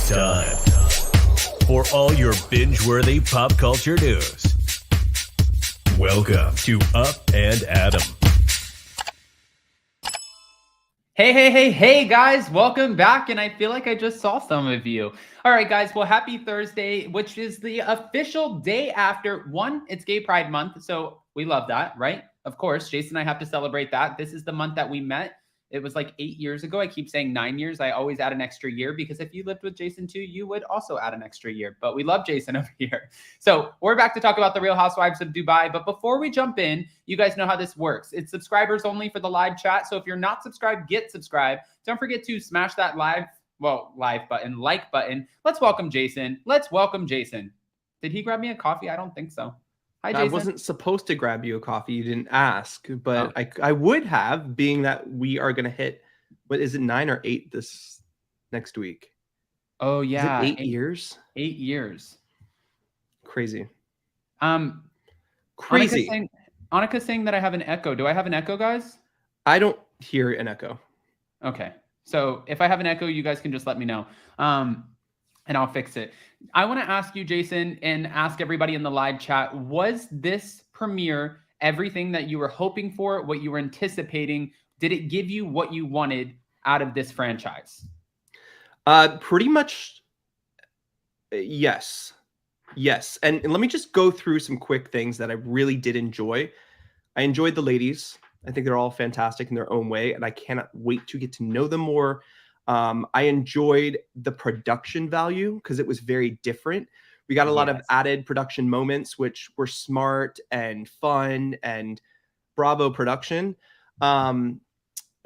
It's time for all your binge-worthy pop culture news. Welcome to Up and Adam. Hey, guys, welcome back. And I feel like I just saw some of you. All right, guys, well, happy Thursday, which is the official day after it's Gay Pride Month. So we love that, right? Of course, Jason and I have to celebrate that. This is the month that we met. It was like 8 years ago. I keep saying 9 years. I always add an extra year because if you lived with Jason too, you would also add an extra year. But we love Jason over here. So we're back to talk about the Real Housewives of Dubai. But before we jump in, you guys know how this works. It's subscribers only for the live chat. So if you're not subscribed, get subscribed. Don't forget to smash that live button, like button. Let's welcome Jason. Did he grab me a coffee? I don't think so. Hi, Jason. I wasn't supposed to grab you a coffee. You didn't ask, but I would have, being that we are going to hit, what is it, 9 or 8 this next week? Oh, yeah. Is it 8 years? 8 years. Crazy. Crazy. Annika's saying that I have an echo. Do I have an echo, guys? I don't hear an echo. Okay. So if I have an echo, you guys can just let me know. And I'll fix it. I want to ask you, Jason, and ask everybody in the live chat, was this premiere everything that you were hoping for, what you were anticipating? Did it give you what you wanted out of this franchise? Pretty much, yes. Yes. And let me just go through some quick things that I really did enjoy. I enjoyed the ladies. I think they're all fantastic in their own way, and I cannot wait to get to know them more. I enjoyed the production value because it was very different. We got a lot of added production moments, which were smart and fun and Bravo production. And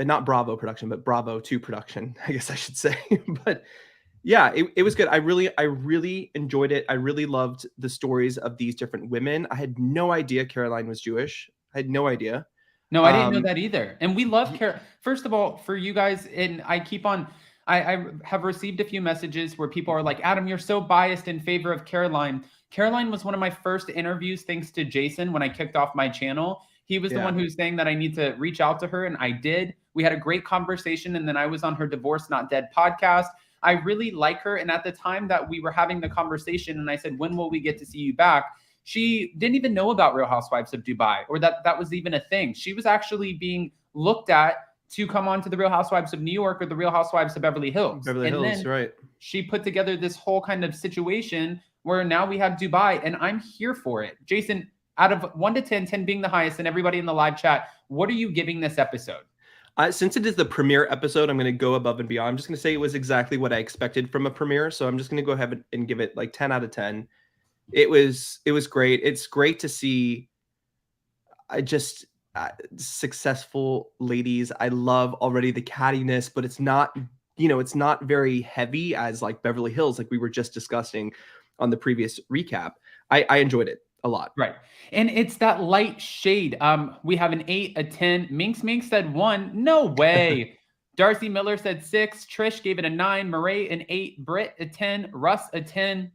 not Bravo production, but Bravo 2 production, I guess I should say. But yeah, it was good. I really enjoyed it. I really loved the stories of these different women. I had no idea Caroline was Jewish. I had no idea. No, I didn't know that either. And we love First of all, for you guys, and I have received a few messages where people are like, Adam, you're so biased in favor of Caroline. Caroline was one of my first interviews, thanks to Jason, when I kicked off my channel. He was the one who's saying that I need to reach out to her, and I did. We had a great conversation, and then I was on her Divorce Not Dead podcast. I really like her, and at the time that we were having the conversation, and I said, when will we get to see you back? She didn't even know about Real Housewives of Dubai, or that was even a thing. She was actually being looked at to come on to the Real Housewives of New York or the Real Housewives of Beverly Hills. Right. She put together this whole kind of situation where now we have Dubai, and I'm here for it. Jason, out of 1 to 10, 10 being the highest, and everybody in the live chat, what are you giving this episode? Since it is the premiere episode, I'm going to go above and beyond. I'm just going to say it was exactly what I expected from a premiere. So I'm just going to go ahead and give it like 10 out of 10. It was great. It's great to see successful ladies. I love already the cattiness, but it's not, it's not very heavy as like Beverly Hills, like we were just discussing on the previous recap. I enjoyed it a lot. Right. And it's that light shade. We have an 8, a 10. Minx said 1. No way. Darcy Miller said 6. Trish gave it a 9. Murray an 8. Britt a 10. Russ a 10.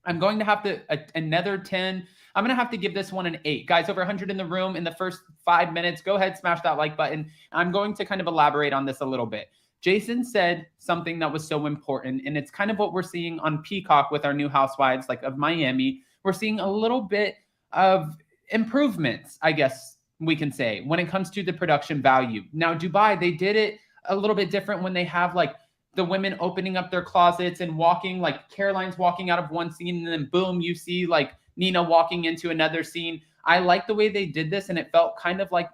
I'm going to have to another 10. I'm going to have to give this one an 8. Guys, over 100 in the room in the first 5 minutes. Go ahead, smash that like button. I'm going to kind of elaborate on this a little bit. Jason said something that was so important, and it's kind of what we're seeing on Peacock with our new housewives, like of Miami. We're seeing a little bit of improvements, I guess we can say, when it comes to the production value. Now, Dubai, they did it a little bit different when they have like the women opening up their closets and walking, like Caroline's walking out of one scene, and then boom, you see like Nina walking into another scene. I like the way they did this, and it felt kind of like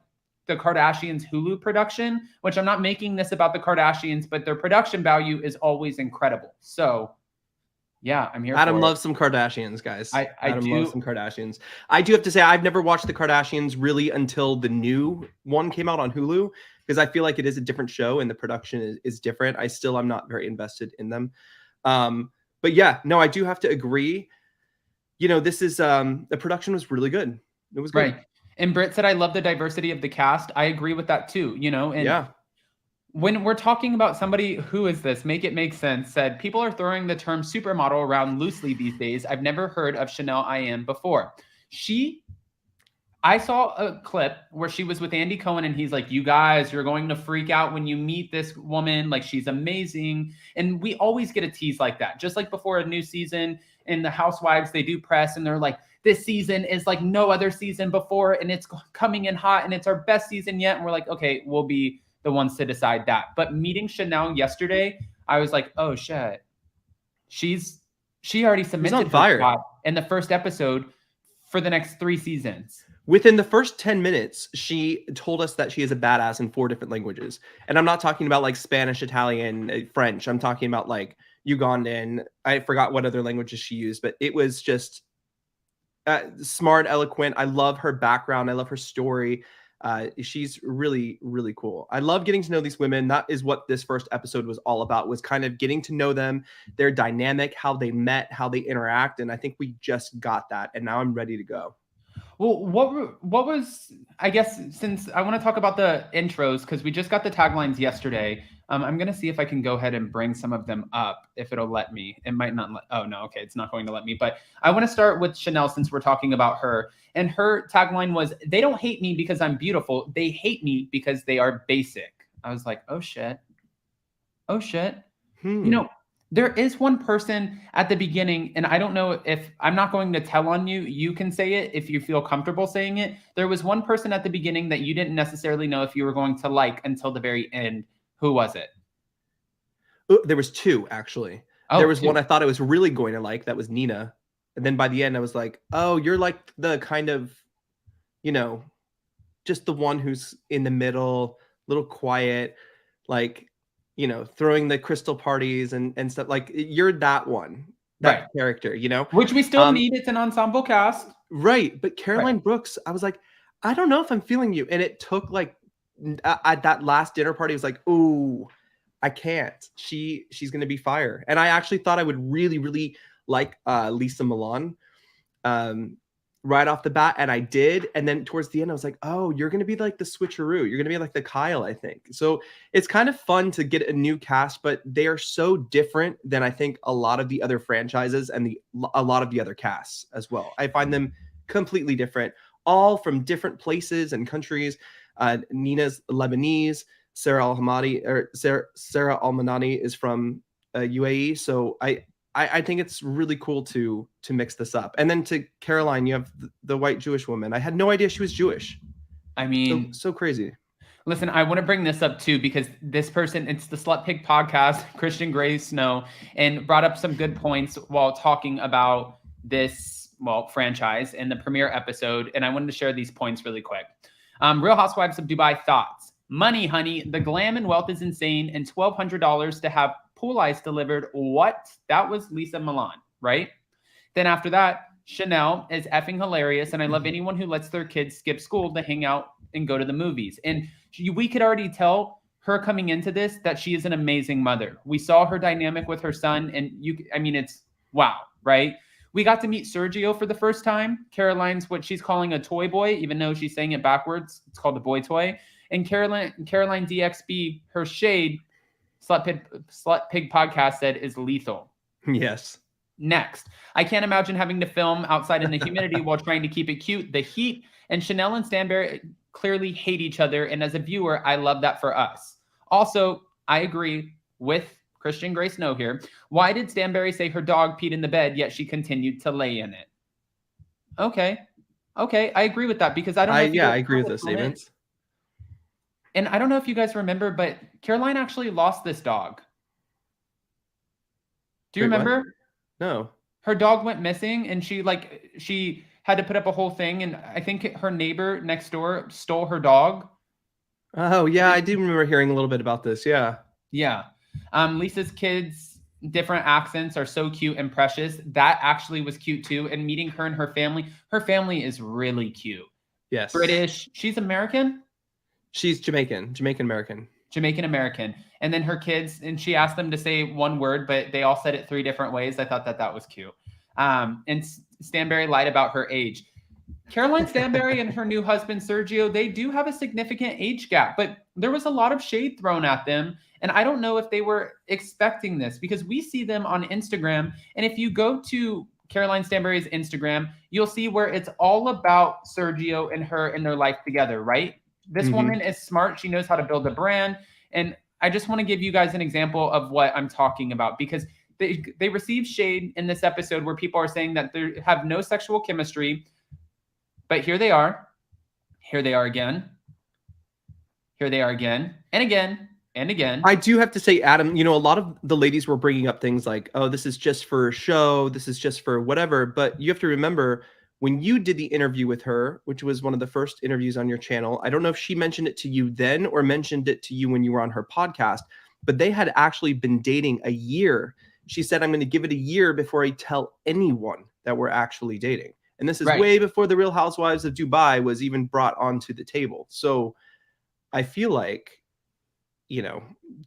the Kardashians Hulu production, which I'm not making this about the Kardashians, but their production value is always incredible. So yeah, I'm here. Adam loves some Kardashians, guys. Adam loves some Kardashians. I do have to say, I've never watched the Kardashians really until the new one came out on Hulu, because I feel like it is a different show and the production is different. I'm not very invested in them. But yeah, no, I do have to agree. This is the production was really good. It was good. Right. And Britt said, I love the diversity of the cast. I agree with that too, and yeah. When we're talking about somebody, who is this? Make It Make Sense said, people are throwing the term supermodel around loosely these days. I've never heard of Chanel I Am before. I saw a clip where she was with Andy Cohen and he's like, you guys, you're going to freak out when you meet this woman. Like, she's amazing. And we always get a tease like that. Just like before a new season in the Housewives, they do press and they're like, this season is like no other season before and it's coming in hot and it's our best season yet. And we're like, okay, we'll be the ones to decide that. But meeting Chanel yesterday, I was like, oh shit. She already submitted her spot in the first episode for the next 3 seasons. Within the first 10 minutes, she told us that she is a badass in 4 different languages. And I'm not talking about like Spanish, Italian, French. I'm talking about like Ugandan. I forgot what other languages she used, but it was just smart, eloquent. I love her background. I love her story. She's really, really cool. I love getting to know these women. That is what this first episode was all about, was kind of getting to know them, their dynamic, how they met, how they interact. And I think we just got that. And now I'm ready to go. Well, what was, I guess, since I want to talk about the intros, because we just got the taglines yesterday. I'm going to see if I can go ahead and bring some of them up, if it'll let me. It might not let, oh no, okay, it's not going to let me. But I want to start with Chanel since we're talking about her. And her tagline was, they don't hate me because I'm beautiful. They hate me because they are basic. I was like, oh shit. Oh shit. You know, there is one person at the beginning, and I don't know if I'm not going to tell on you. You can say it if you feel comfortable saying it. There was one person at the beginning that you didn't necessarily know if you were going to like until the very end. Who was it? There was 2, actually. Oh, there was 2. one I thought I was really going to like. That was Nina. And then by the end, I was like, oh, you're like the kind of, you know, just the one who's in the middle, little quiet, like, you know, throwing the crystal parties and stuff. Like, you're that one, that character, you know? Which we still need. It's an ensemble cast. Right. But Caroline Brooks, I was like, I don't know if I'm feeling you. And it took like, at that last dinner party, I was like, ooh, I can't. She's going to be fire. And I actually thought I would really, really like Lisa Milan right off the bat, and I did. And then towards the end, I was like, oh, you're going to be like the switcheroo. You're going to be like the Kyle, I think. So it's kind of fun to get a new cast, but they are so different than I think a lot of the other franchises and a lot of the other casts as well. I find them completely different, all from different places and countries. Nina's Lebanese. Sarah Al-Manani is from UAE. So I think it's really cool to mix this up. And then to Caroline, you have the white Jewish woman. I had no idea she was Jewish. I mean, so crazy. Listen, I want to bring this up too, because this person, it's the Slut Pig podcast, Christian Gray Snow, and brought up some good points while talking about this, franchise in the premiere episode. And I wanted to share these points really quick. Real Housewives of Dubai thoughts. Money, honey. The glam and wealth is insane. And $1,200 to have pool ice delivered. What? That was Lisa Milan, right? Then after that, Chanel is effing hilarious. And I love anyone who lets their kids skip school to hang out and go to the movies. And we could already tell her coming into this that she is an amazing mother. We saw her dynamic with her son. And it's wow, right? We got to meet Sergio for the first time. Caroline's what she's calling a toy boy, even though she's saying it backwards. It's called the boy toy. And Caroline DXB, her shade, Slut Pig podcast said is lethal. Yes. Next, I can't imagine having to film outside in the humidity while trying to keep it cute. The heat, and Chanel and Stanbury clearly hate each other. And as a viewer, I love that for us. Also, I agree with Christian Gray Snow here. Why did Stanbury say her dog peed in the bed, yet she continued to lay in it? Okay, I agree with that, because I don't know. I agree with those statements. And I don't know if you guys remember, but Caroline actually lost this dog. Do you remember? What? No. Her dog went missing, and she had to put up a whole thing, and I think her neighbor next door stole her dog. Oh yeah, I do remember hearing a little bit about this. Yeah. Yeah. Lisa's kids, different accents are so cute and precious. That actually was cute too. And meeting her and her family is really cute. Yes. British. She's American? She's Jamaican American. And then her kids, and she asked them to say one word, but they all said it 3 different ways. I thought that was cute. And Stanbury lied about her age. Caroline Stanbury and her new husband, Sergio, they do have a significant age gap, but there was a lot of shade thrown at them. And I don't know if they were expecting this, because we see them on Instagram. And if you go to Caroline Stanbury's Instagram, you'll see where it's all about Sergio and her and their life together, right? This woman is smart. She knows how to build a brand. And I just want to give you guys an example of what I'm talking about, because they received shade in this episode where people are saying that they have no sexual chemistry. But here they are. Here they are again. Here they are again and again and again. I do have to say, Adam, a lot of the ladies were bringing up things like, oh, this is just for show. This is just for whatever. But you have to remember, when you did the interview with her, which was one of the first interviews on your channel, I don't know if she mentioned it to you then or mentioned it to you when you were on her podcast, but they had actually been dating a year. She said, I'm going to give it a year before I tell anyone that we're actually dating. And this is way before the Real Housewives of Dubai was even brought onto the table. So I feel like,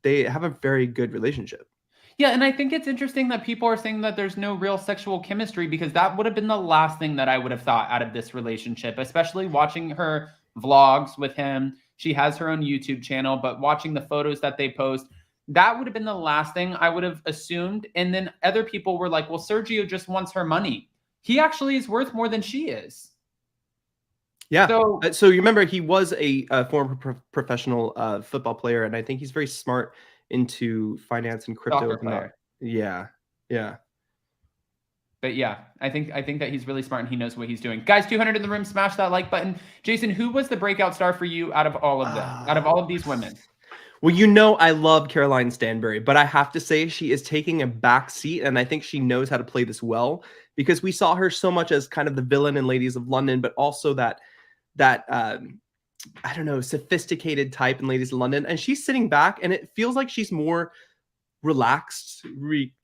they have a very good relationship. Yeah, and I think it's interesting that people are saying that there's no real sexual chemistry, because that would have been the last thing that I would have thought out of this relationship, especially watching her vlogs with him. She has her own YouTube channel, but watching the photos that they post, that would have been the last thing I would have assumed. And then other people were like, well, Sergio just wants her money. He actually is worth more than she is. Yeah. So you remember, he was a former professional football player, and I think he's very smart into finance and crypto. Yeah. But yeah, I think that he's really smart and he knows what he's doing. Guys, 200 in the room, smash that like button. Jason, who was the breakout star for you out of all of them, out of all of these women? Well, I love Caroline Stanbury, but I have to say she is taking a back seat, and I think she knows how to play this well, because we saw her so much as kind of the villain in Ladies of London, but also that I don't know, sophisticated type in Ladies of London. And she's sitting back, and it feels like she's more relaxed,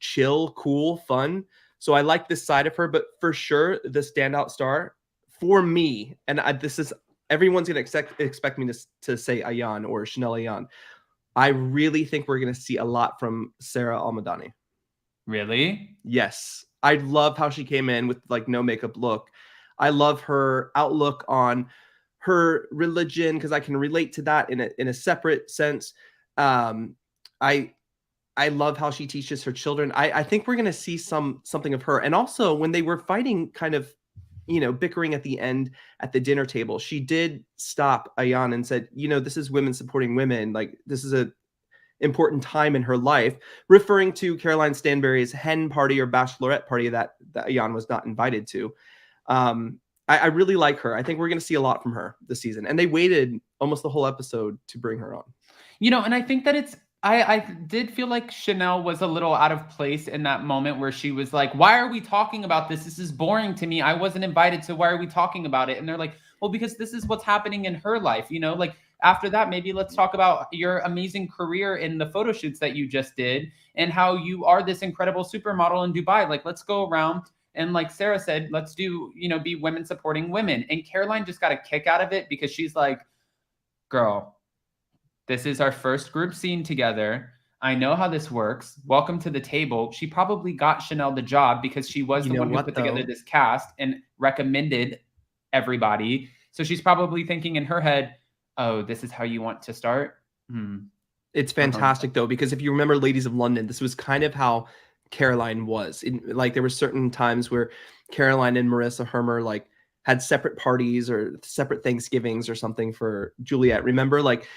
chill, cool, fun. So I like this side of her, but for sure, the standout star for me, and everyone's going to expect me to say Ayan or Chanel Ayan. I really think we're going to see a lot from Sarah Al-Madani. Really? Yes. I love how she came in with like no makeup look. I love her outlook on her religion, because I can relate to that in a separate sense. I love how she teaches her children. I think we're going to see something of her. And also, when they were fighting, kind of, bickering at the end at the dinner table, she did stop Ayan and said, this is women supporting women. Like, this is a important time in her life, referring to Caroline Stanbury's hen party or bachelorette party that Ayan was not invited to. I really like her. I think we're going to see a lot from her this season. And they waited almost the whole episode to bring her on. And I think that I did feel like Chanel was a little out of place in that moment where she was like, why are we talking about this? This is boring to me. I wasn't invited, so why are we talking about it? And they're like, well, because this is what's happening in her life. Like, after that, maybe let's talk about your amazing career in the photo shoots that you just did and how you are this incredible supermodel in Dubai. Like, let's go around. And like Sarah said, let's do, be women supporting women. And Caroline just got a kick out of it, because she's like, girl, this is our first group scene together. I know how this works. Welcome to the table. She probably got Chanel the job because she was the one who put together this cast and recommended everybody. So she's probably thinking in her head, oh, this is how you want to start? It's fantastic, though, because if you remember Ladies of London, this was kind of how Caroline was. There were certain times where Caroline and Marissa Hermer like had separate parties or separate Thanksgivings or something for Juliet. Remember, like,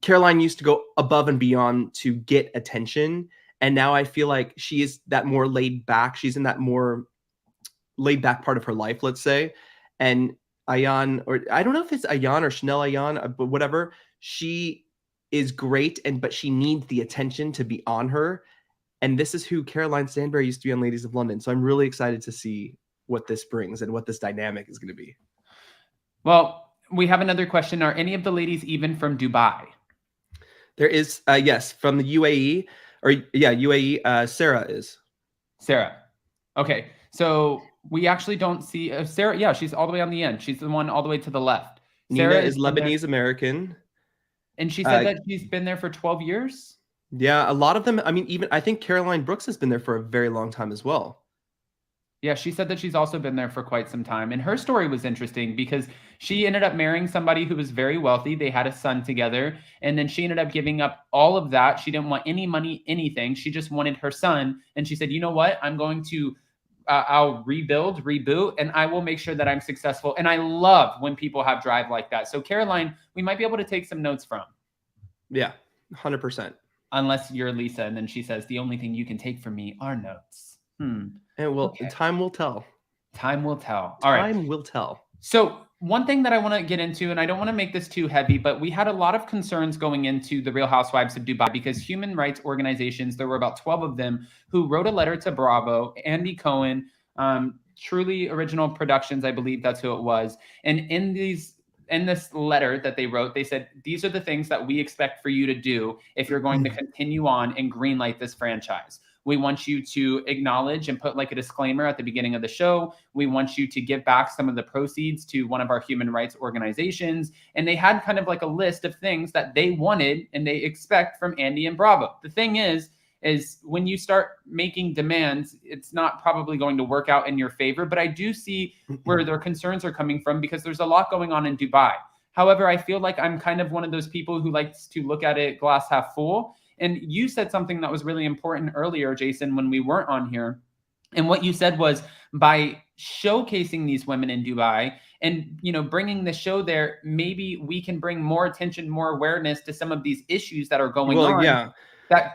Caroline used to go above and beyond to get attention, and now I feel like she is that more laid back. She's in that more laid back part of her life, let's say. And Ayan, or I don't know if it's Ayan or Chanel Ayan, but whatever, she is great, but she needs the attention to be on her. And this is who Caroline Stanbury used to be on Ladies of London. So I'm really excited to see what this brings and what this dynamic is going to be. Well, we have another question. Are any of the ladies even from Dubai? There is, yes, from the UAE. UAE, Sarah is. Sarah. Okay. So we actually don't see Sarah. Yeah, she's all the way on the end. She's the one all the way to the left. Nina Sarah is Lebanese American. And she said that she's been there for 12 years. Yeah, a lot of them. I mean, I think Caroline Brooks has been there for a very long time as well. Yeah, she said that she's also been there for quite some time. And her story was interesting because she ended up marrying somebody who was very wealthy. They had a son together. And then she ended up giving up all of that. She didn't want any money, anything. She just wanted her son. And she said, you know what? I'm going to I'll rebuild, reboot, and I will make sure that I'm successful. And I love when people have drive like that. So Caroline, we might be able to take some notes from. Yeah, 100%. Unless you're Lisa, and then she says, the only thing you can take from me are notes. And time will tell. Time will tell. All right. Time will tell. So one thing that I want to get into, and I don't want to make this too heavy, but we had a lot of concerns going into the Real Housewives of Dubai because human rights organizations, there were about 12 of them, who wrote a letter to Bravo, Andy Cohen, Truly Original Productions, I believe that's who it was. And in this letter that they wrote, they said, these are the things that we expect for you to do if you're going to continue on and greenlight this franchise. We want you to acknowledge and put like a disclaimer at the beginning of the show. We want you to give back some of the proceeds to one of our human rights organizations. And they had kind of like a list of things that they wanted and they expect from Andy and Bravo. The thing is when you start making demands, it's not probably going to work out in your favor. But I do see where their concerns are coming from because there's a lot going on in Dubai. However, I feel like I'm kind of one of those people who likes to look at it glass half full. And you said something that was really important earlier, Jason, when we weren't on here. And what you said was by showcasing these women in Dubai and, bringing the show there, maybe we can bring more attention, more awareness to some of these issues that are going on. Yeah. That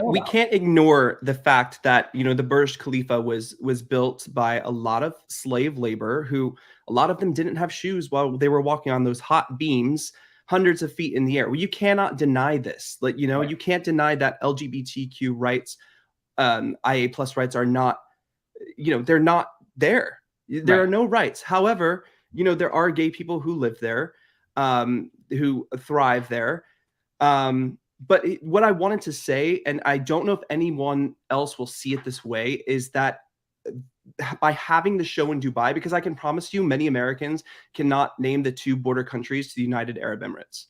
we can't ignore the fact that, the Burj Khalifa was built by a lot of slave labor who a lot of them didn't have shoes while they were walking on those hot beams hundreds of feet in the air. Well, you cannot deny this. Like, Right. You can't deny that LGBTQ rights, IA plus rights are not, they're not there. There are no rights. However, there are gay people who live there, who thrive there. But what I wanted to say, and I don't know if anyone else will see it this way, is that by having the show in Dubai, because I can promise you many Americans cannot name the two border countries to the United Arab Emirates.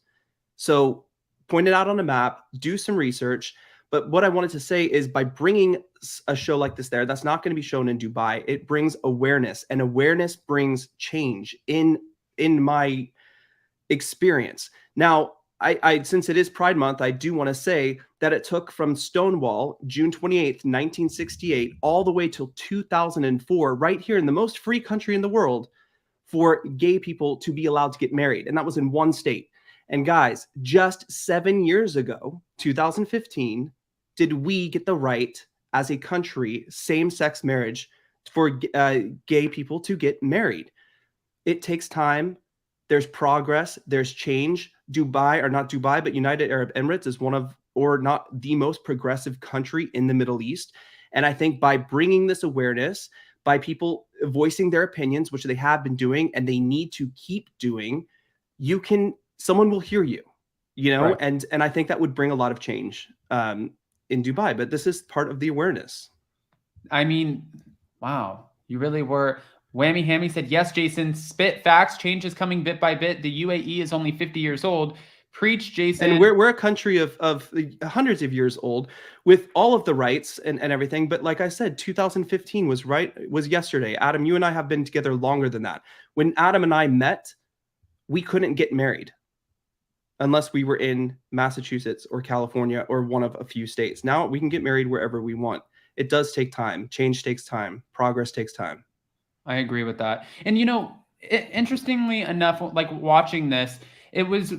So point it out on a map, do some research. But what I wanted to say is by bringing a show like this there, that's not going to be shown in Dubai. It brings awareness, and awareness brings change in my experience. Now, I since it is Pride Month, I do want to say that it took from Stonewall, June 28th, 1968, all the way till 2004, right here in the most free country in the world, for gay people to be allowed to get married. And that was in one state. And guys, just 7 years ago, 2015, did we get the right as a country, same-sex marriage for gay people to get married. It takes time. There's progress. There's change. Dubai, or not Dubai, but United Arab Emirates is one of, or not the most progressive country in the Middle East. And I think by bringing this awareness, by people voicing their opinions, which they have been doing and they need to keep doing, someone will hear you, right. And I think that would bring a lot of change in Dubai. But this is part of the awareness. I mean, wow, you really were. Whammy Hammy said, yes, Jason, spit facts. Change is coming bit by bit. The UAE is only 50 years old. Preach, Jason. And we're a country of hundreds of years old with all of the rights and everything. But like I said, 2015 was yesterday. Adam, you and I have been together longer than that. When Adam and I met, we couldn't get married unless we were in Massachusetts or California or one of a few states. Now we can get married wherever we want. It does take time. Change takes time. Progress takes time. I agree with that. And, interestingly enough, like watching this, it was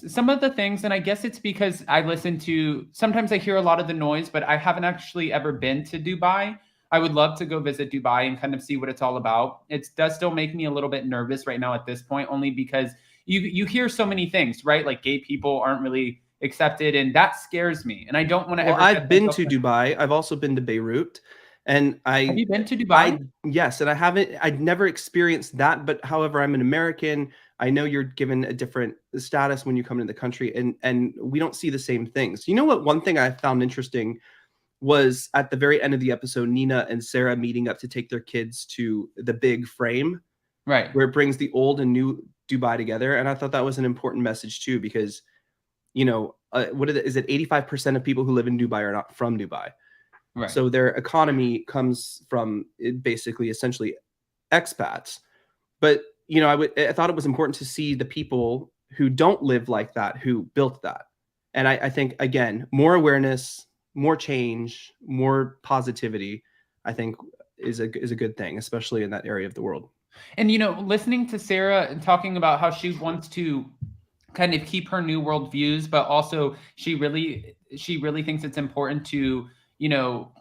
some of the things, and I guess it's because I listen to, sometimes I hear a lot of the noise, but I haven't actually ever been to Dubai. I would love to go visit Dubai and kind of see what it's all about. It does still make me a little bit nervous right now at this point, only because you hear so many things, right? Like gay people aren't really accepted, and that scares me. And I don't want to ever. I've been to Dubai. I've also been to Beirut. And have you been to Dubai? Yes, and I'd never experienced that. But however, I'm an American. I know you're given a different status when you come into the country, and we don't see the same things. You know what? One thing I found interesting was at the very end of the episode, Nina and Sarah meeting up to take their kids to the big frame, right, where it brings the old and new Dubai together. And I thought that was an important message too, because, is it 85% of people who live in Dubai are not from Dubai. Right. So their economy comes from basically essentially expats. But, I thought it was important to see the people who don't live like that, who built that. And I think, again, more awareness, more change, more positivity, I think is a good thing, especially in that area of the world. And, you know, listening to Sarah talking about how she wants to kind of keep her new world views, but also she really thinks it's important to, you know,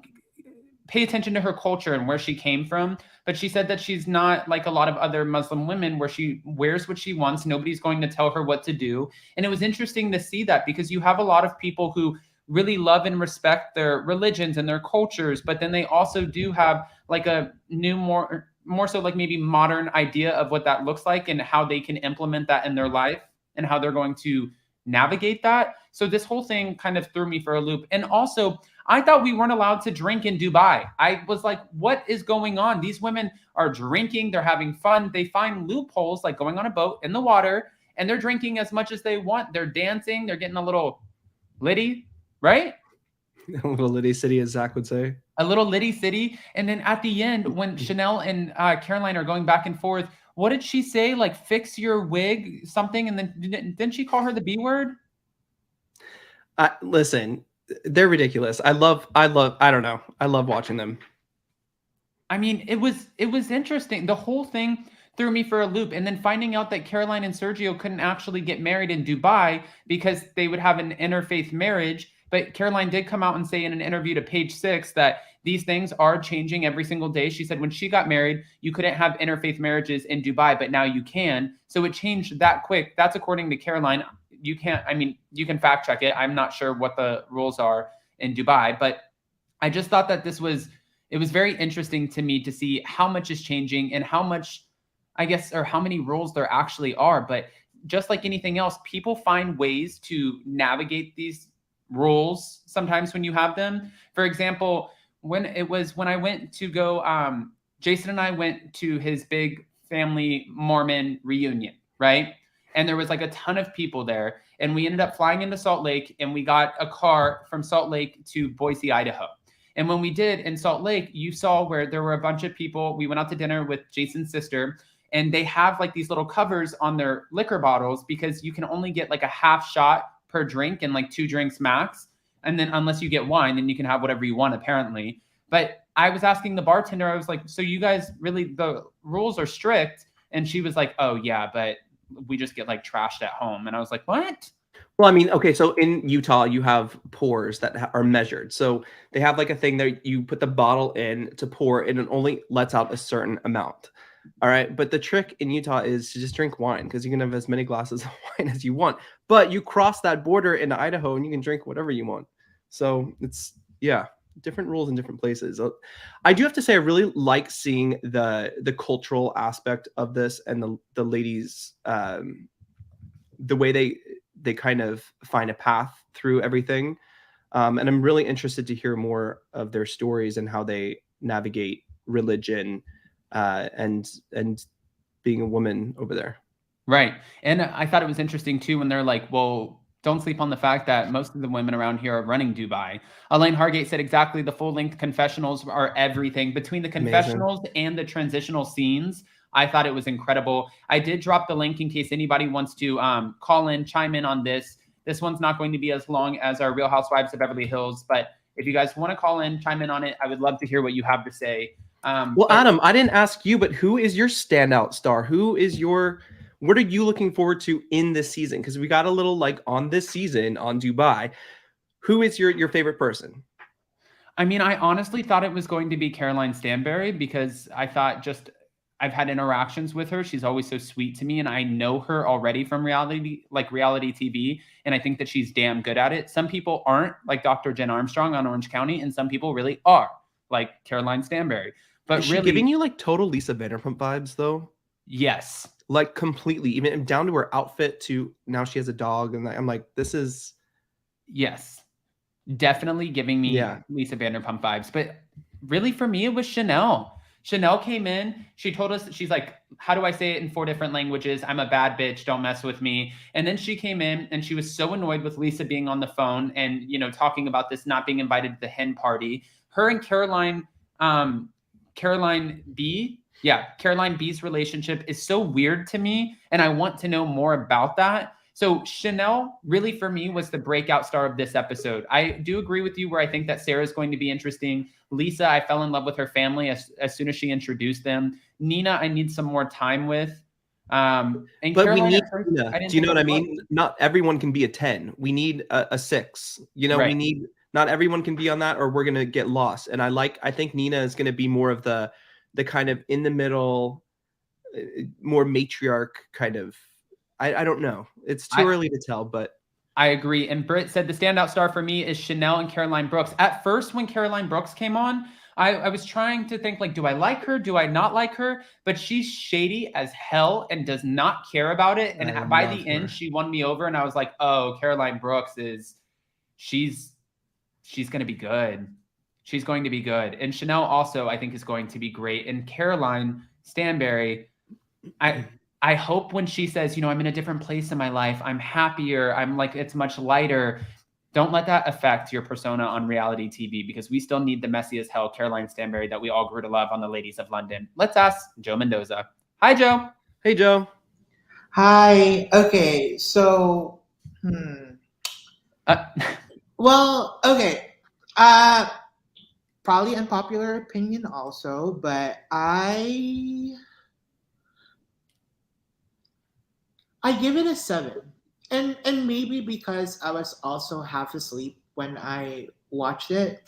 pay attention to her culture and where she came from. But she said that she's not like a lot of other Muslim women where she wears what she wants. Nobody's going to tell her what to do. And it was interesting to see that, because you have a lot of people who really love and respect their religions and their cultures, but then they also do have like a new, more so like maybe modern idea of what that looks like and how they can implement that in their life and how they're going to navigate that. So this whole thing kind of threw me for a loop. And also, I thought we weren't allowed to drink in Dubai. I was like, what is going on? These women are drinking, they're having fun. They find loopholes, like going on a boat in the water, and they're drinking as much as they want. They're dancing, they're getting a little litty, right? A little litty city, as Zach would say. A little litty city. And then at the end, when Chanel and Caroline are going back and forth, what did she say? Like, fix your wig, something. And then didn't she call her the B word? Listen, they're ridiculous. I don't know. I love watching them. I mean, it was interesting. The whole thing threw me for a loop. And then finding out that Caroline and Sergio couldn't actually get married in Dubai because they would have an interfaith marriage. But Caroline did come out and say in an interview to Page 6 that these things are changing every single day. She said when she got married, you couldn't have interfaith marriages in Dubai, but now you can. So it changed that quick. That's according to Caroline. You can't, I mean, you can fact check it. I'm not sure what the rules are in Dubai, but I just thought that it was very interesting to me to see how much is changing and how much, I guess, or how many rules there actually are. But just like anything else, people find ways to navigate these rules sometimes when you have them. For example, when I went to go, Jason and I went to his big family Mormon reunion, right? And there was like a ton of people there. And we ended up flying into Salt Lake, and we got a car from Salt Lake to Boise, Idaho. And when we did in Salt Lake, you saw where there were a bunch of people. We went out to dinner with Jason's sister, and they have like these little covers on their liquor bottles because you can only get like a half shot per drink and like 2 drinks max. And then unless you get wine, then you can have whatever you want, apparently. But I was asking the bartender, I was like, so you guys really, the rules are strict? And she was like, oh yeah, but we just get like trashed at home. And I was like, what? Well, I mean, okay, so in Utah, you have pours that are measured. So they have like a thing that you put the bottle in to pour, and it only lets out a certain amount. All right. But the trick in Utah is to just drink wine, because you can have as many glasses of wine as you want. But you cross that border into Idaho and you can drink whatever you want. So it's, yeah, different rules in different places. I do have to say, I really like seeing the cultural aspect of this, and the ladies, the way they kind of find a path through everything. And I'm really interested to hear more of their stories and how they navigate religion and being a woman over there. Right. And I thought it was interesting too when they're like, well, don't sleep on the fact that most of the women around here are running Dubai. Elaine Hargate said exactly, the full-length confessionals are everything. Between the confessionals and the transitional scenes, I thought it was incredible. I did drop the link in case anybody wants to call in, chime in on this. This one's not going to be as long as our Real Housewives of Beverly Hills, but if you guys want to call in, chime in on it, I would love to hear what you have to say. Well, Adam, I didn't ask you, but who is your standout star? What are you looking forward to in this season? Because we got a little like on this season on Dubai. Who is your favorite person? I mean, I honestly thought it was going to be Caroline Stanbury, because I thought I've had interactions with her. She's always so sweet to me, and I know her already from reality TV, and I think that she's damn good at it. Some people aren't, like Dr. Jen Armstrong on Orange County, and some people really are, like Caroline Stanbury. But is she really giving you like total Lisa Vanderpump vibes though? Yes. Like completely, even down to her outfit to now she has a dog, and I'm like, this is... Yes. Definitely giving me Lisa Vanderpump vibes. But really for me, it was Chanel. Chanel came in, she told us, she's like, how do I say it in 4 different languages? I'm a bad bitch, don't mess with me. And then she came in and she was so annoyed with Lisa being on the phone and, you know, talking about this not being invited to the hen party. Her and Caroline B's relationship is so weird to me, and I want to know more about that. So Chanel really for me was the breakout star of this episode. I do agree with you where I think that Sarah's going to be interesting. Lisa, I fell in love with her family as soon as she introduced them. Nina, I need some more time with. And but Caroline, we need first, Nina. Do you know what I mean? Not everyone can be a 10. We need a 6. You know, right. We need, not everyone can be on that, or we're gonna get lost. And I think Nina is gonna be more of the kind of in the middle, more matriarch kind of. I don't know. It's too early to tell, but I agree. And Britt said the standout star for me is Chanel and Caroline Brooks. At first, when Caroline Brooks came on, I was trying to think like, do I like her? Do I not like her? But she's shady as hell and does not care about it. And by the end, she won me over. And I was like, oh, Caroline Brooks she's going to be good. She's going to be good. And Chanel also, I think, is going to be great. And Caroline Stanbury, I hope when she says, you know, I'm in a different place in my life, I'm happier, I'm like, it's much lighter. Don't let that affect your persona on reality TV, because we still need the messy as hell Caroline Stanbury that we all grew to love on the Ladies of London. Let's ask Joe Mendoza. Hi, Joe. Hey, Joe. Hi. Okay. So, well, okay. Probably unpopular opinion also, but I give it a 7. And maybe because I was also half asleep when I watched it.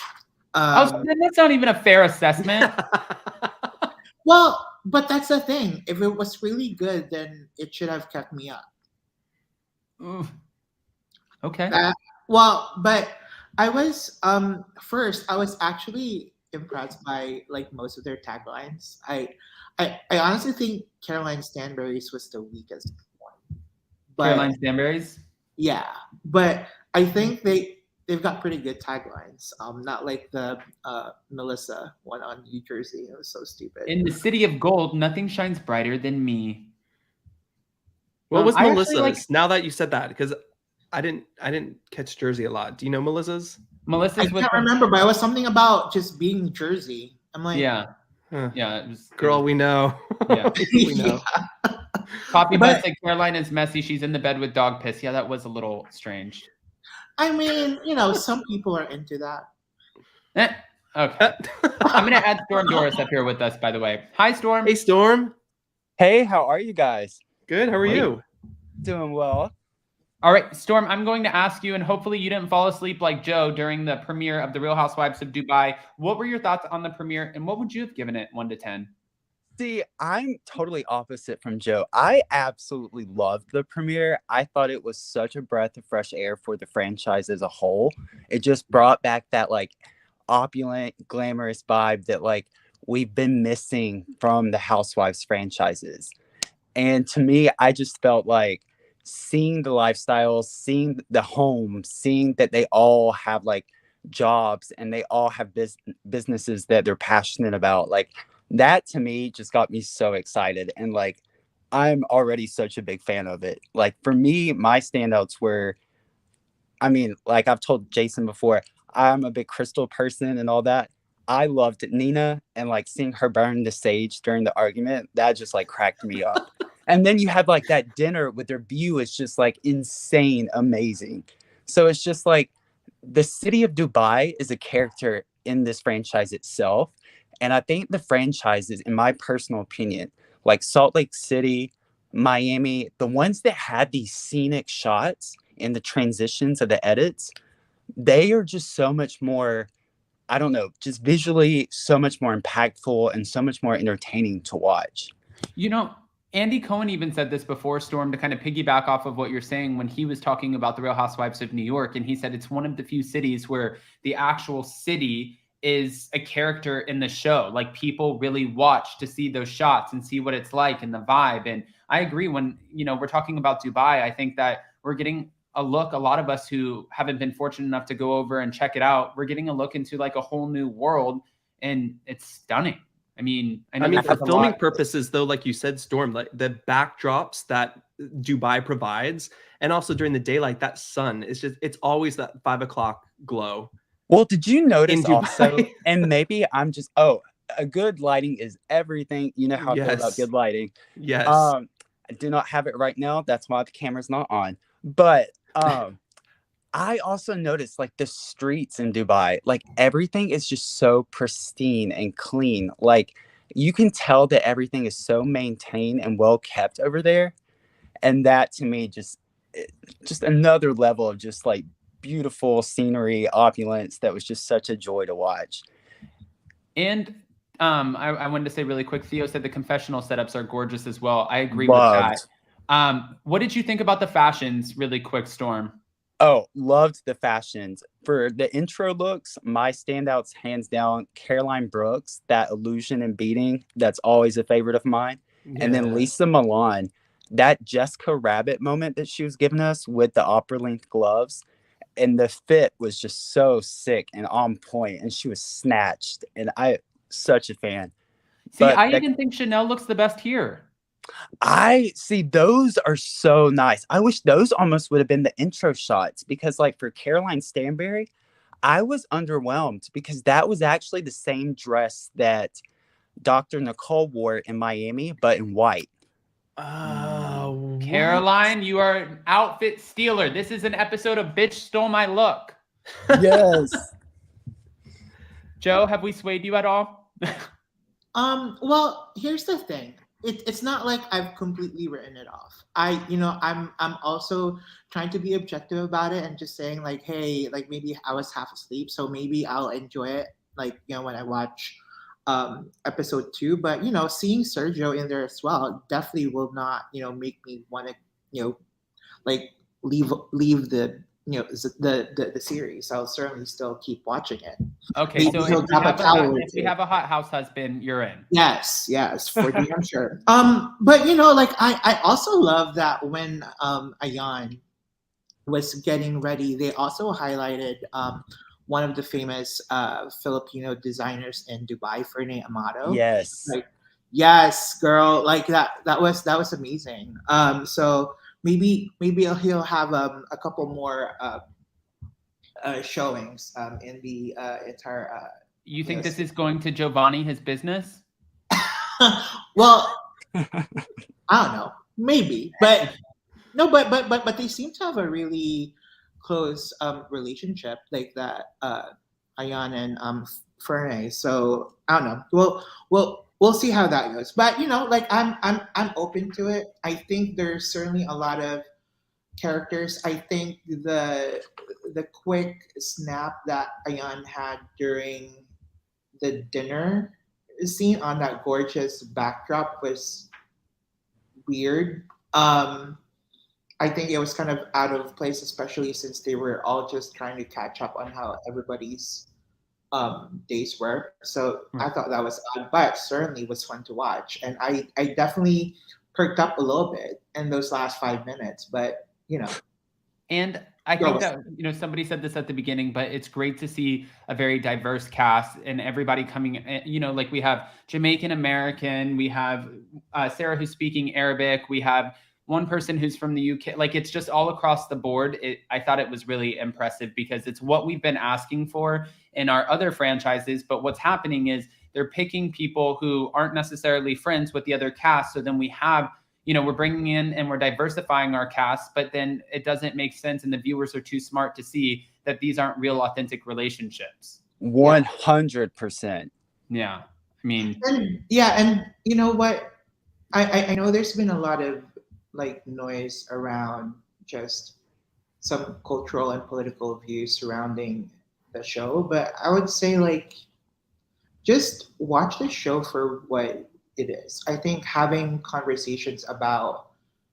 Then that's not even a fair assessment. Well, but that's the thing. If it was really good, then it should have kept me up. Okay. But I was first I was actually impressed by like most of their taglines. I honestly think Caroline Stanbury's was the weakest one. But, Caroline Stanbury's? Yeah, but I think they've got pretty good taglines. Not like the Melissa one on New Jersey. It was so stupid. In the city of gold, nothing shines brighter than me. What was Melissa's? Now that you said that, because I didn't catch Jersey a lot. Do you know Melissa's? I can't remember, but it was something about just being Jersey. I'm like, yeah. It was, girl, we know. Yeah, we know. Poppy Butt said Caroline is messy. She's in the bed with dog piss. Yeah, that was a little strange. I mean, you know, some people are into that. Okay. I'm going to add Storm Doris up here with us, by the way. Hi, Storm. Hey, Storm. Hey, how are you guys? Good. How are you? Doing well. All right, Storm, I'm going to ask you, and hopefully you didn't fall asleep like Joe during the premiere of The Real Housewives of Dubai. What were your thoughts on the premiere, and what would you have given it 1 to 10? See, I'm totally opposite from Joe. I absolutely loved the premiere. I thought it was such a breath of fresh air for the franchise as a whole. It just brought back that like opulent, glamorous vibe that like we've been missing from the Housewives franchises. And to me, I just felt like seeing the lifestyles, seeing the homes, seeing that they all have like jobs and they all have businesses that they're passionate about, like that to me just got me so excited. And like I'm already such a big fan of it. Like for me, my standouts were, I mean, like I've told Jason before, I'm a big Crystal person and all that. I loved Nina, and like seeing her burn the sage during the argument, that just like cracked me up. And then you have like that dinner with their view is just like insane, amazing. So it's just like the city of Dubai is a character in this franchise itself. And I think the franchises, in my personal opinion, like Salt Lake City, Miami, the ones that had these scenic shots in the transitions of the edits, they are just so much more, I don't know, just visually so much more impactful and so much more entertaining to watch. You know, Andy Cohen even said this before, Storm, to kind of piggyback off of what you're saying when he was talking about The Real Housewives of New York. And he said it's one of the few cities where the actual city is a character in the show. Like people really watch to see those shots and see what it's like and the vibe. And I agree when, you know, we're talking about Dubai, I think that we're getting a look, a lot of us who haven't been fortunate enough to go over and check it out, we're getting a look into like a whole new world, and it's stunning. I mean, for filming purposes, though, like you said, Storm, like the backdrops that Dubai provides, and also during the daylight, that sun is just—it's always that 5 o'clock glow. Well, did you notice also? And maybe I'm just a good lighting is everything. You know how I feel about good lighting. Yes. I do not have it right now. That's why the camera's not on. But I also noticed like the streets in Dubai, like everything is just so pristine and clean. Like you can tell that everything is so maintained and well kept over there. And that to me just another level of just like beautiful scenery, opulence that was just such a joy to watch. And I wanted to say really quick, Theo said the confessional setups are gorgeous as well. I agree Loved. with that. What did you think about the fashions, really quick, Storm? Oh, loved the fashions. For the intro looks, my standouts, hands down, Caroline Brooks, that illusion and beating, that's always a favorite of mine. And then Yeah. Lisa Milan, that Jessica Rabbit moment that she was giving us with the opera length gloves. And the fit was just so sick and on point, and she was snatched. And such a fan. See, But I even think Chanel looks the best here. I see those are so nice. I wish those almost would have been the intro shots because, like, for Caroline Stanbury, I was underwhelmed because that was actually the same dress that Dr. Nicole wore in Miami, but in white. What? Caroline, you are an outfit stealer. This is an episode of Bitch Stole My Look. Yes. Joe, have we swayed you at all? Well, here's the thing. It's not like I've completely written it off. I'm also trying to be objective about it and just saying like, hey, like maybe I was half asleep, so maybe I'll enjoy it like, when I watch episode 2. But seeing Sergio in there as well definitely will not, make me want to, like leave the the series. I'll certainly still keep watching it. Okay, Maybe so he'll if drop a towel or we two. have a hot house husband, you're in. Yes, for damn sure. But like I also love that when Ayan was getting ready, they also highlighted one of the famous Filipino designers in Dubai, Fernay Amato. Yes. Like, yes, girl, like that was amazing. So maybe he'll have a couple more showings in the entire. You think this is going to Giovanni, his business? Well, I don't know, maybe, but no, but they seem to have a really close relationship, like that Ayan and Fernay. So I don't know. We'll see how that goes. But like I'm open to it. I think there's certainly a lot of characters. I think the quick snap that Ayan had during the dinner scene on that gorgeous backdrop was weird. I think it was kind of out of place, especially since they were all just trying to catch up on how everybody's days were. So I thought that was odd, but certainly was fun to watch. And I definitely perked up a little bit in those last 5 minutes, but And I think that, somebody said this at the beginning, but it's great to see a very diverse cast and everybody coming, like we have Jamaican American, we have Sarah who's speaking Arabic, we have one person who's from the UK. Like it's just all across the board. I thought it was really impressive because it's what we've been asking for in our other franchises. But what's happening is they're picking people who aren't necessarily friends with the other cast. So then we have, we're bringing in and we're diversifying our cast, but then it doesn't make sense. And the viewers are too smart to see that these aren't real authentic relationships. 100%. Yeah. I mean, and you know what? I know there's been a lot of like noise around just some cultural and political views surrounding the show, but I would say like just watch the show for what it is. I think having conversations about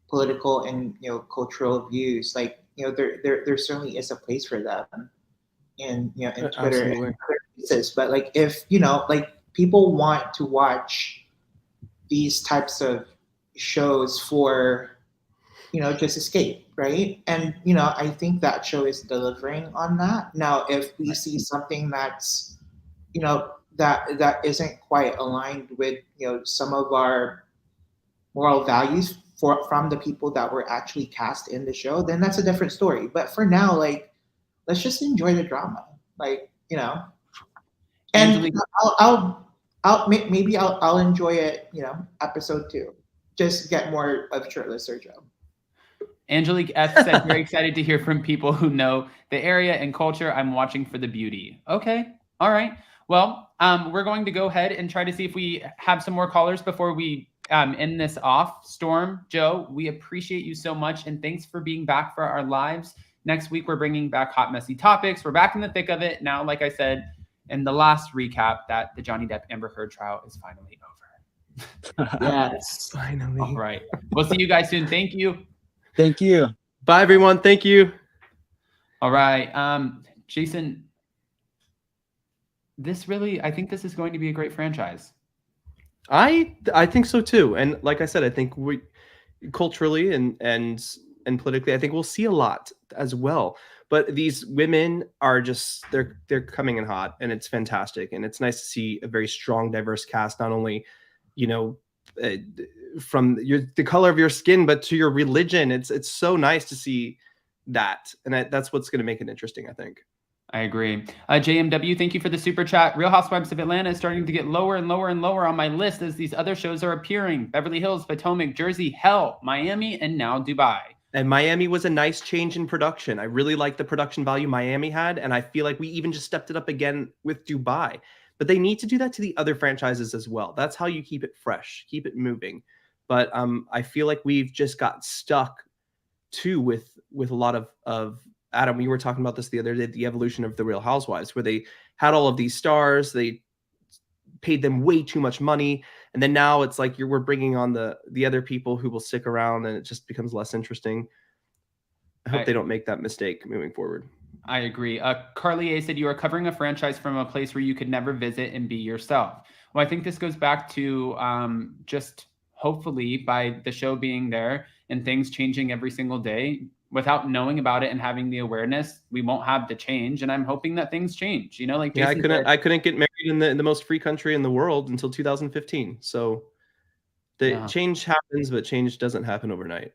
political and cultural views, like there certainly is a place for them in in Twitter Absolutely. and other places. But like if like people want to watch these types of shows for just escape, right? And I think that show is delivering on that. Now if we see something that's that isn't quite aligned with some of our moral values from the people that were actually cast in the show, then that's a different story. But for now, like let's just enjoy the drama, like and Angelique, I'll enjoy it episode 2, just get more of shirtless Sergio. Angelique F said, very excited to hear from people who know the area and culture. I'm watching for the beauty. Okay. All right. Well, we're going to go ahead and try to see if we have some more callers before we end this off. Storm, Joe, we appreciate you so much. And thanks for being back for our lives. Next week, we're bringing back hot, messy topics. We're back in the thick of it. Now, like I said, in the last recap, that the Johnny Depp Amber Heard trial is finally over. Yes. Finally. All right. We'll see you guys soon. Thank you. Thank you. Bye, everyone. Thank you. All right. Jason, I think this is going to be a great franchise. I think so too. And like I said, I think we culturally and politically, I think we'll see a lot as well. But these women are just they're coming in hot, and it's fantastic. And it's nice to see a very strong, diverse cast, not only, from the color of your skin, but to your religion. It's so nice to see that, and that's what's going to make it interesting, I think. I agree. JMW, thank you for the super chat. Real Housewives of Atlanta is starting to get lower and lower and lower on my list as these other shows are appearing. Beverly Hills, Potomac, Jersey, hell, Miami, and now Dubai. And Miami was a nice change in production. I really like the production value Miami had, and I feel like we even just stepped it up again with Dubai. But they need to do that to the other franchises as well. That's how you keep it fresh, keep it moving. But I feel like we've just got stuck too with a lot of Adam. We were talking about this the other day, the evolution of the Real Housewives, where they had all of these stars, they paid them way too much money, and then now it's like we're bringing on the other people who will stick around, and it just becomes less interesting. I hope they don't make that mistake moving forward. I agree. Carly A said, you are covering a franchise from a place where you could never visit and be yourself. Well, I think this goes back to just hopefully by the show being there and things changing every single day, without knowing about it and having the awareness, we won't have the change. And I'm hoping that things change. Like Jason I couldn't get married in the most free country in the world until 2015. So the change happens, but change doesn't happen overnight.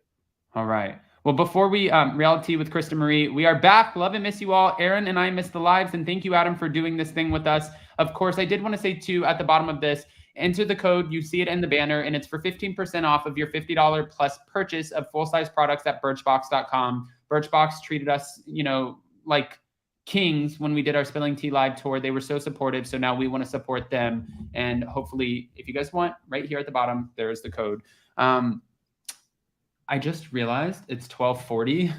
All right. Well, before we reality with Krista Marie, we are back. Love and miss you all. Aaron and I miss the lives, and thank you, Adam, for doing this thing with us. Of course, I did want to say too, at the bottom of this, enter the code. You see it in the banner, and it's for 15% off of your $50 plus purchase of full-size products at birchbox.com. Birchbox treated us, like kings when we did our Spilling Tea Live tour. They were so supportive, so now we want to support them. And hopefully, if you guys want, right here at the bottom, there is the code. I just realized it's 12:40,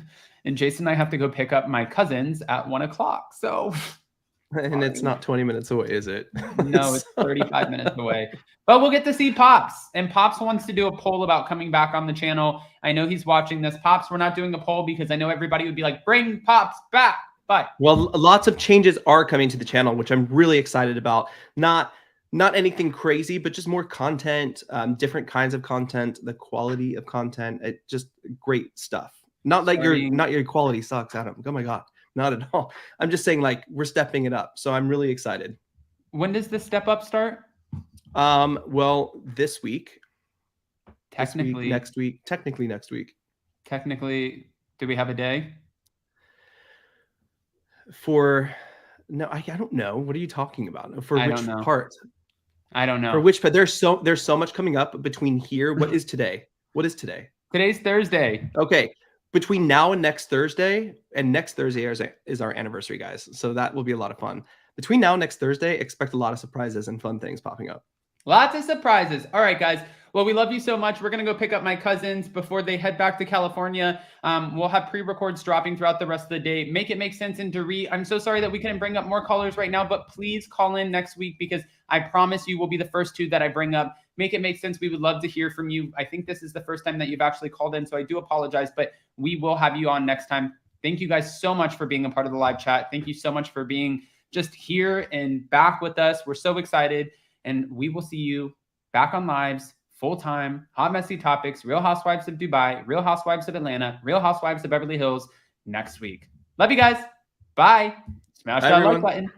and Jason and I have to go pick up my cousins at 1 o'clock. So, and it's not 20 minutes away, is it? No, it's 35 minutes away. But we'll get to see Pops, and Pops wants to do a poll about coming back on the channel. I know he's watching this. Pops, we're not doing a poll because I know everybody would be like, bring Pops back. But lots of changes are coming to the channel, which I'm really excited about. Not anything crazy, but just more content, different kinds of content, the quality of content, just great stuff. Not like your quality sucks, Adam. Oh my God, not at all. I'm just saying, like, we're stepping it up. So I'm really excited. When does this step up start? Well, this week. Technically next week. Technically, do we have a day? No, I don't know. What are you talking about? For which part? I don't know. For which, but there's so much coming up between here. What is today? Today's Thursday. Okay. Between now and next Thursday is our anniversary, guys. So that will be a lot of fun. Between now and next Thursday, expect a lot of surprises and fun things popping up. Lots of surprises. All right, guys. Well, we love you so much. We're going to go pick up my cousins before they head back to California. We'll have pre-records dropping throughout the rest of the day. Make it make sense. And Dorit, I'm so sorry that we couldn't bring up more callers right now, but please call in next week because I promise you will be the first two that I bring up. Make it make sense. We would love to hear from you. I think this is the first time that you've actually called in, so I do apologize, but we will have you on next time. Thank you guys so much for being a part of the live chat. Thank you so much for being just here and back with us. We're so excited, and we will see you back on lives full-time, hot, messy topics, Real Housewives of Dubai, Real Housewives of Atlanta, Real Housewives of Beverly Hills next week. Love you guys. Bye. Smash that like button.